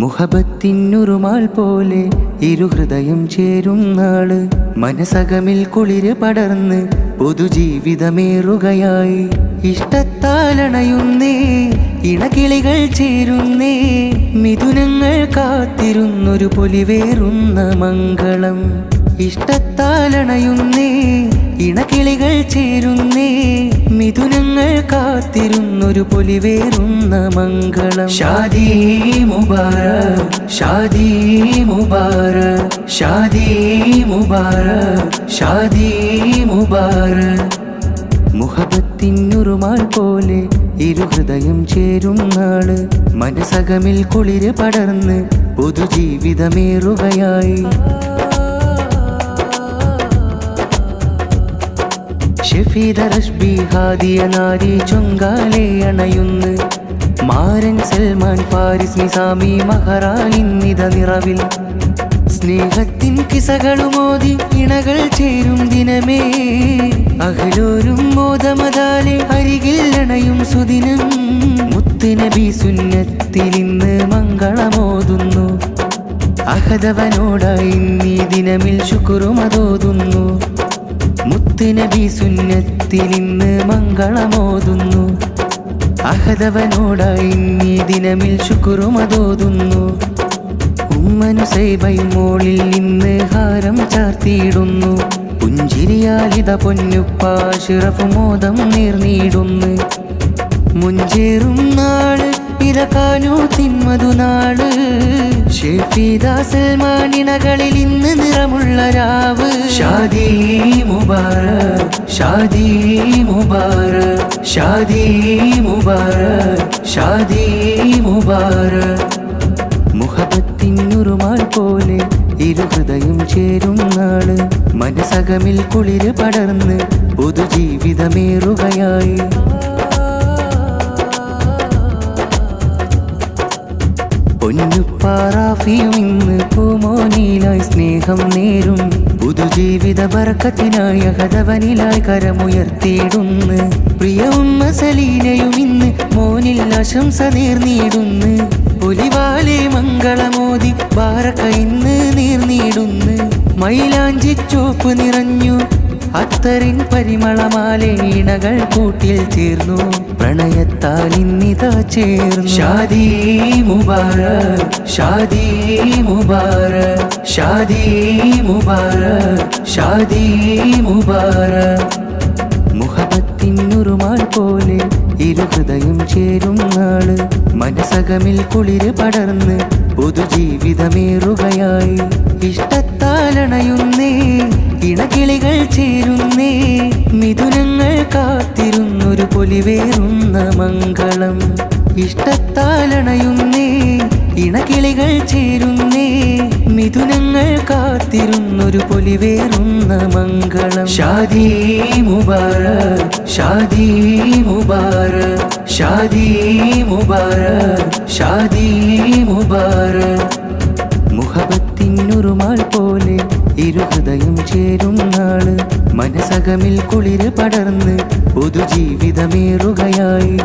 മുഹബത്തിനുറുമാൽ പോലെ ഇരുഹൃദയം ചേരും നാള്, മനസകമിൽ കുളിര് പടർന്ന് പുതുജീവിതമേറുകയായി. ഇഷ്ടത്താലണയുന്നേ ഇണകിളികൾ ചേരുന്നേ, മിഥുനങ്ങൾ കാത്തിരുന്നൊരു പൊലിവേറുന്ന മംഗളം. ഇഷ്ടത്താലണയുന്നേ ഇണകിളികൾ ചേരുന്നേ, മിഥുനങ്ങൾ കാത്തിരുന്നൊരു പൊലിവേറുന്ന മംഗളം. ഷാദി മുബാരക്, ഷാദി മുബാരക്, ഷാദി മുബാരക്, ഷാദി മുബാരക്. മുഹബത്തിനുറുമാൽ പോലെ ഇരുഹൃദയം ചേരും നാള്, മനസകമിൽ കുളിര് പടർന്ന് പുതുജീവിതമേറുകയായി. ഷഫീദ റഷ്ബി ഹാദിയ നാരി ചൊങ്കാലെ അണയുന്ന്, മാരൻ സൽമാൻ ഫാരിസ് നിസാമി മഹറാനിന്നിത നിറവിൽ. സ്നേഹത്തിൻ കിസകളുമോതി ഇണകൾ ചേരും ദിനമേ, അഹ്ലോരും മോദമതാലെ അരികിൽ അണയും സുദിനം. മുത്തുനബി സുന്നത്തിലിന്ന് മംഗളമോതുന്നു, അഹദവനോടായി ഇന്നീ ദിനമിൽ ശുക്റുമതോതുന്നു. മുത്തുനബി സുന്നത്തിലിന്ന് മംഗളമോതുന്നു, അഹദവനോടായി ഇന്നീ ദിനമിൽ ശുക്റുമതോതുന്നു. ഉമ്മനുസൈബൈ മോളിൽ നിന്ന് ഹാരം ചാർത്തിയിടുന്നു, പുഞ്ചിരിയാലിത പൊന്നുപ്പ ശിറഫ് മോദം നേർന്നിടുന്നു. മുഞ്ചേറും നാള് ഇതകാനു തിന്മതുനാള്, ഷഫീദ സൽമാനിണകളിൽ ഇന്ന് നിറമുള്ള രാവ്. ഷാദി മുബാരക്, ഷാദി മുബാരക്, ഷാദി മുബാരക്, ഷാദി മുബാരക്. മുഹബത്തിനുറുമാൽ പോലെ ഇരുഹൃദയം ചേരും നാള്, മനസകമിൽ കുളിര് പടർന്ന് പുതുജീവിതമേറുകയായി. പൊന്നുപ്പാറാഫിയും ഇന്ന് പൂമോനിയിലായി സ്നേഹം നേരും, പുതുജീവിത ബർക്കത്തിനായി അഹദവനിലായി കരമുയർത്തിയിടുന്ന്. പ്രിയ ഉമ്മ സലീനയും ഇന്ന് മോനിൽ ആശംസ നേർന്നിടുന്ന്, പൊലിവാലെ മംഗളമോദി ബാരക്ക ഇന്ന് നേർന്നിടുന്ന്. മൈലാഞ്ചി ചോപ്പ് നിറഞ്ഞു അത്തറിൻ പരിമളമാലെ ഇണകൾ കൂട്ടിൽ ചേർന്നു, പ്രണയത്താൽ ഇന്നിതാ ചേർന്നു. ഷാദി മുബാരക്, ഷാദി മുബാരക്, ഷാദി മുബാരക്, ഷാദി മുബാരക്. മുഹബത്തിനുറുമാൽ പോലെ ഇരുഹൃദയം ചേരും നാള്, മനസകമിൽ കുളിര് പടർന്ന് പുതുജീവിതമേറുകയായി. ഇഷ്ടത്താലണയുന്നേ ഇണകിളികൾ ചേരുന്നേ, മിഥുനങ്ങൾ കാത്തിരുന്നൊരു പൊലിവേറുന്ന മംഗളം. ഇഷ്ടത്താലണയുന്നേ ഇണകിളികൾ ചേരുന്നേ, മിഥുനങ്ങൾ കാത്തിരുന്നൊരു പൊലിവേറുന്ന മംഗളം. ഷാദി മുബാരക്, ഷാദി മുബാരക്, ഷാദി മുബാരക്, ഷാദി മുബാരക്. മുഹബത്തിനുറുമാൽ പോലെ ഇരുഹൃദയം ചേരും നാള്, മനസകമിൽ കുളിര് പടർന്ന് പുതുജീവിതമേറുകയായി.